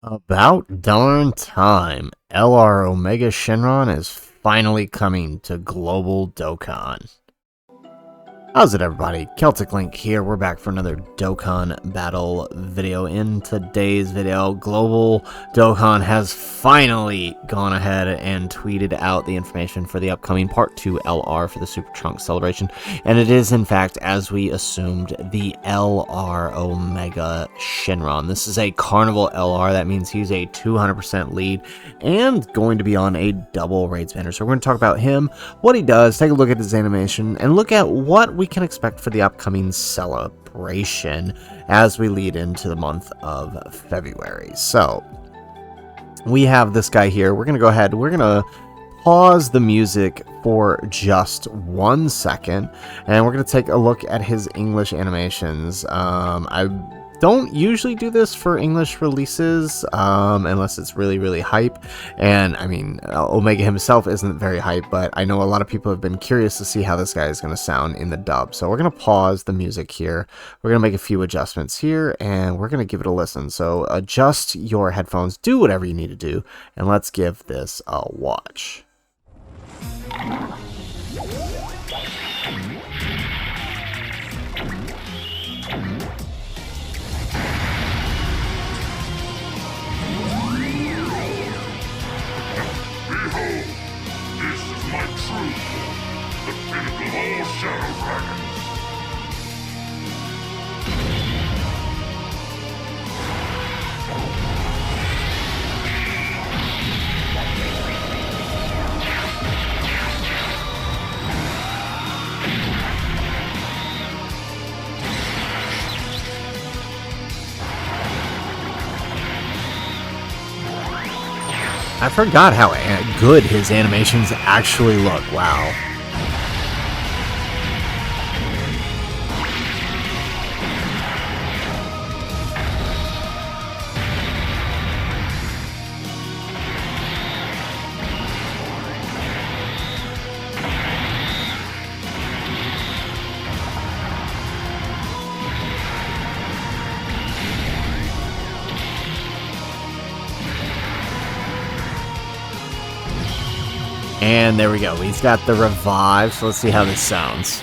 About darn time, LR Omega Shenron is finally coming to global Dokkan. How's it, everybody? Celtic Link here. We're back for another Dokkan battle video. In today's video, Global Dokkan has finally gone ahead and tweeted out the information for the upcoming Part 2 LR for the Super Trunks celebration. And it is, in fact, as we assumed, the LR Omega Shenron. This is a Carnival LR. That means he's a 200% lead and going to be on a double raids banner. So we're going to talk about him, what he does, take a look at his animation, and look at what we can expect for the upcoming celebration as we lead into the month of February. So we have this guy here. We're going to go ahead. We're going to pause the music for just 1 second, and we're going to take a look at his English animations. I don't usually do this for English releases unless it's really hype, and I mean Omega himself isn't very hype, but I know a lot of people have been curious to see how this guy is going to sound in the dub. So we're going to pause the music here, we're going to make a few adjustments here, and we're going to give it a listen. So adjust your headphones, do whatever you need to do, and let's give this a watch. I forgot how good his animations actually look. Wow. And there we go. He's got the revive, so let's see how this sounds.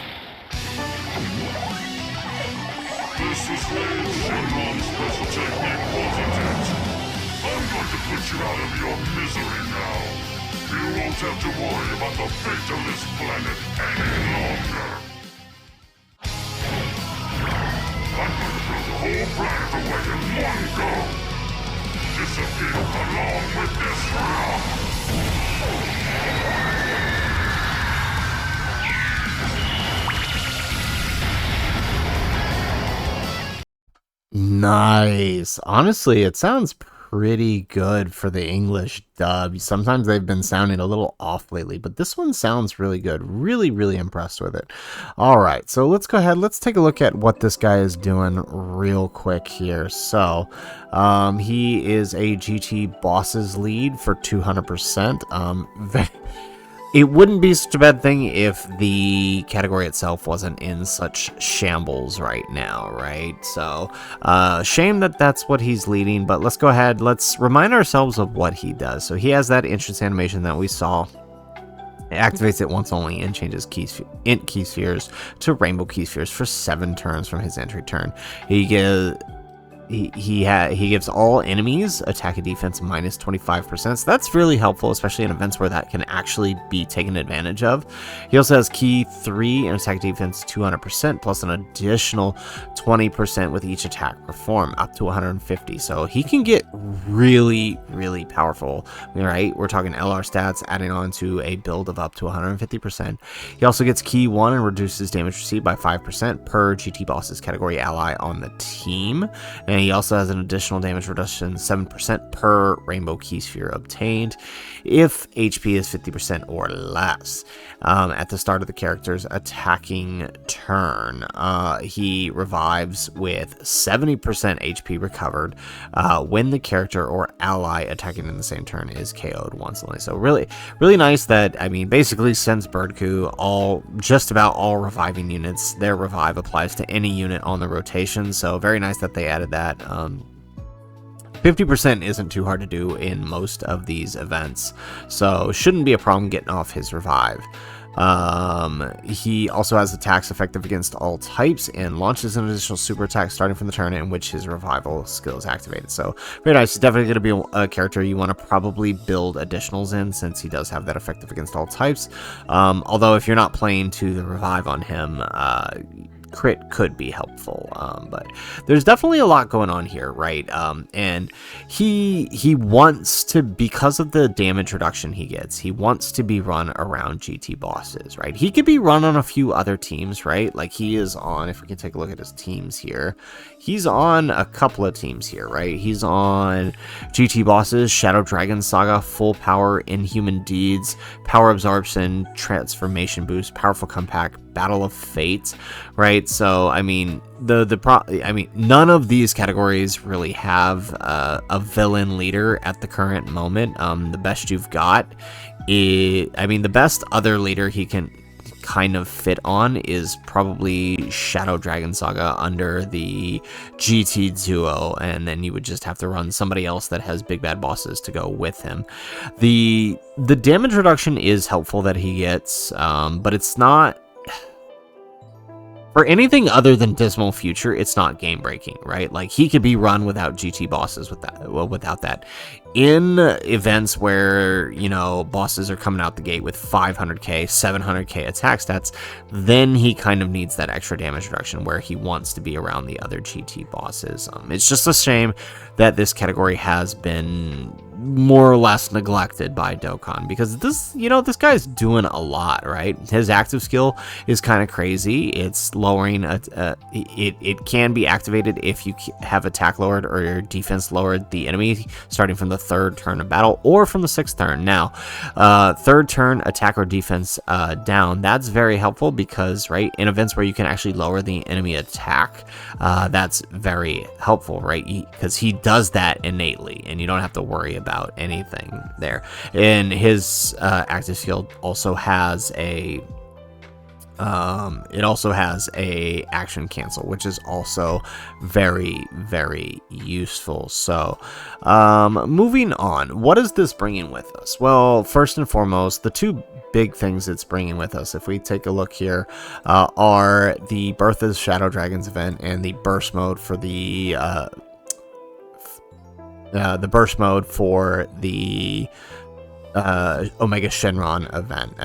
This is Shenron's special technique, wasn't it? I'm going to put you out of your misery now. You won't have to worry about the fate of this planet any longer. I'm going to throw the whole planet away in one go. Disappear along with this rock. Nice. Honestly, it sounds pretty good for the English dub. Sometimes they've been sounding a little off lately, but this one sounds really good. Really impressed with it. All right, so let's go ahead. Let's take a look at what this guy is doing real quick here. So he is a GT bosses lead for 200%. It wouldn't be such a bad thing if the category itself wasn't in such shambles right now, right? So, shame that that's what he's leading, but let's go ahead. Let's remind ourselves of what he does. So he has that entrance animation that we saw. It activates it once only and changes int key spheres to rainbow key spheres for 7 turns from his entry turn. He gives all enemies attack and defense minus 25%. So that's really helpful, especially in events where that can actually be taken advantage of. He also has key 3 and attack defense 200% plus an additional 20% with each attack performed, up to 150. So he can get really powerful, right? We're talking LR stats adding on to a build of up to 150%. He also gets key 1 and reduces damage received by 5% per GT bosses category ally on the team. And he also has an additional damage reduction 7% per rainbow key sphere obtained if HP is 50% or less. At the start of the character's attacking turn, he revives with 70% HP recovered when the character or ally attacking in the same turn is KO'd once only. So really nice that, I mean, basically since Birdcoo, just about all reviving units, their revive applies to any unit on the rotation. So very nice that they added that. 50% isn't too hard to do in most of these events, so shouldn't be a problem getting off his revive. He also has attacks effective against all types and launches an additional super attack starting from the turn in which his revival skill is activated. So very nice. He's definitely going to be a character you want to probably build additionals in, since he does have that effective against all types. Although if you're not playing to the revive on him, crit could be helpful, but there's definitely a lot going on here, right? And he wants to, because of the damage reduction he gets, he wants to be run around GT bosses, right? He could be run on a few other teams, right? Like he is on, if we can take a look at his teams here, he's on a couple of teams here, right? He's on GT bosses, Shadow Dragon Saga, Full Power, Inhuman Deeds, Power Absorption, Transformation Boost, Powerful Comeback, Battle of Fate, right? So I mean, none of these categories really have a villain leader at the current moment. The best you've got is, the best other leader he can kind of fit on is probably Shadow Dragon Saga under the GT duo, and then you would just have to run somebody else that has big bad bosses to go with him. The damage reduction is helpful that he gets, but it's not, for anything other than Dismal Future, it's not game breaking, right? Like he could be run without GT bosses without that. In events where, you know, bosses are coming out the gate with 500k, 700k attack stats, then he kind of needs that extra damage reduction where he wants to be around the other GT bosses. It's just a shame that this category has been more or less neglected by Dokkan, because this guy's doing a lot, right? His active skill is kind of crazy. It's lowering it can be activated if you have attack lowered or your defense lowered the enemy starting from the third turn of battle or from the sixth turn. Now, third turn attack or defense down, that's very helpful because, right, in events where you can actually lower the enemy attack, that's very helpful, right? Because he does that innately and you don't have to worry about anything there. And his active skill also has a action cancel, which is also very, very useful. So moving on, what is this bringing with us? Well, first and foremost, the two big things it's bringing with us, if we take a look here, are the Birth of Shadow Dragons event and the burst mode for the Omega Shenron event.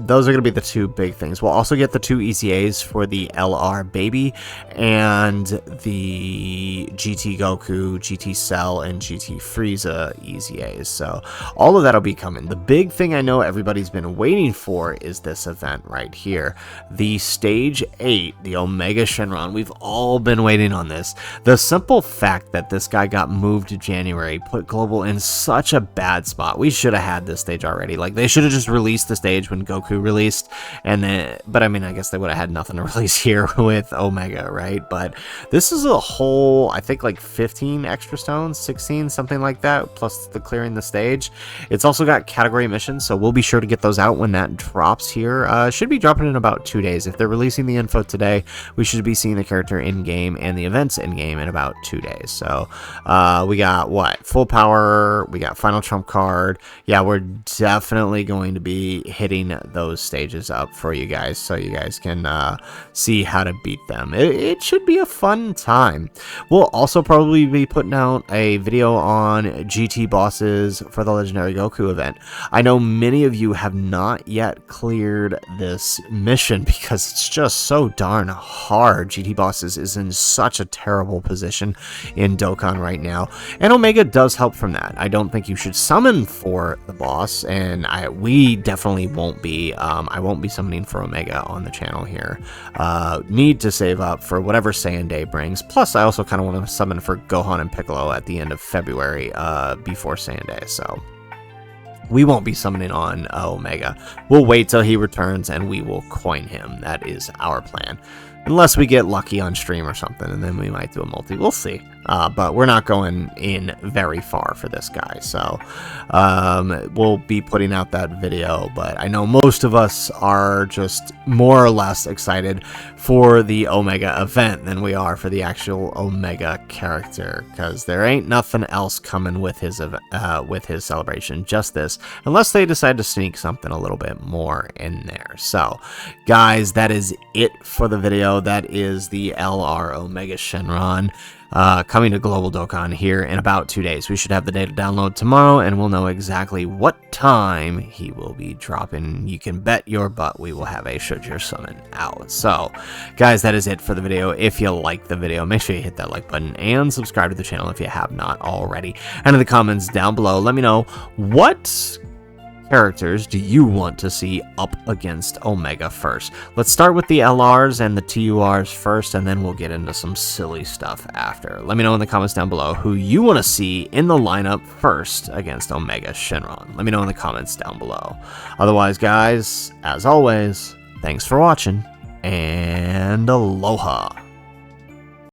Those are going to be the two big things. We'll also get the two ECAs for the LR Baby and the GT Goku, GT Cell, and GT Frieza ECAs. So all of that will be coming. The big thing I know everybody's been waiting for is this event right here. The Stage 8, the Omega Shenron. We've all been waiting on this. The simple fact that this guy got moved to January put Global in such a bad spot. We should have had this stage already. Like, they should have just released the stage when Goku released, and then, but I mean, I guess they would have had nothing to release here with Omega, right? But this is a whole, I think, like 15 extra stones, 16, something like that, plus the clearing the stage. It's also got category missions, so we'll be sure to get those out when that drops here. Should be dropping in about 2 days. If they're releasing the info today, we should be seeing the character in game and the events in game in about 2 days. So we got what? Full Power, we got Final Trump Card. Yeah, we're definitely going to be hitting those stages up for you guys, so you guys can see how to beat them. It should be a fun time. We'll also probably be putting out a video on GT bosses for the Legendary Goku event. I know many of you have not yet cleared this mission because it's just so darn hard. GT bosses is in such a terrible position in Dokkan right now, and Omega does help from that. I don't think you should summon for the boss, and we definitely won't be. I won't be summoning for Omega on the channel here. Need to save up for whatever Saiyan Day brings. Plus, I also kind of want to summon for Gohan and Piccolo at the end of February before Saiyan Day, so we won't be summoning on Omega. We'll wait till he returns and we will coin him. That is our plan. Unless we get lucky on stream or something, and then we might do a multi. We'll see. But we're not going in very far for this guy, so we'll be putting out that video. But I know most of us are just more or less excited for the Omega event than we are for the actual Omega character, because there ain't nothing else coming with his celebration, just this, unless they decide to sneak something a little bit more in there. So, guys, that is it for the video. That is the LR Omega Shenron. Coming to Global Dokkan here in about 2 days. We should have the data download tomorrow, and we'll know exactly what time he will be dropping. You can bet your butt we will have a Shujir summon out. So, guys, that is it for the video. If you like the video, make sure you hit that like button and subscribe to the channel if you have not already. And in the comments down below, let me know what characters do you want to see up against Omega first. Let's start with the LRs and the TURs first, and then we'll get into some silly stuff after. Let me know in the comments down below who you want to see in the lineup first against Omega Shenron. Let me know in the comments down below. Otherwise, guys, as always, thanks for watching, and aloha.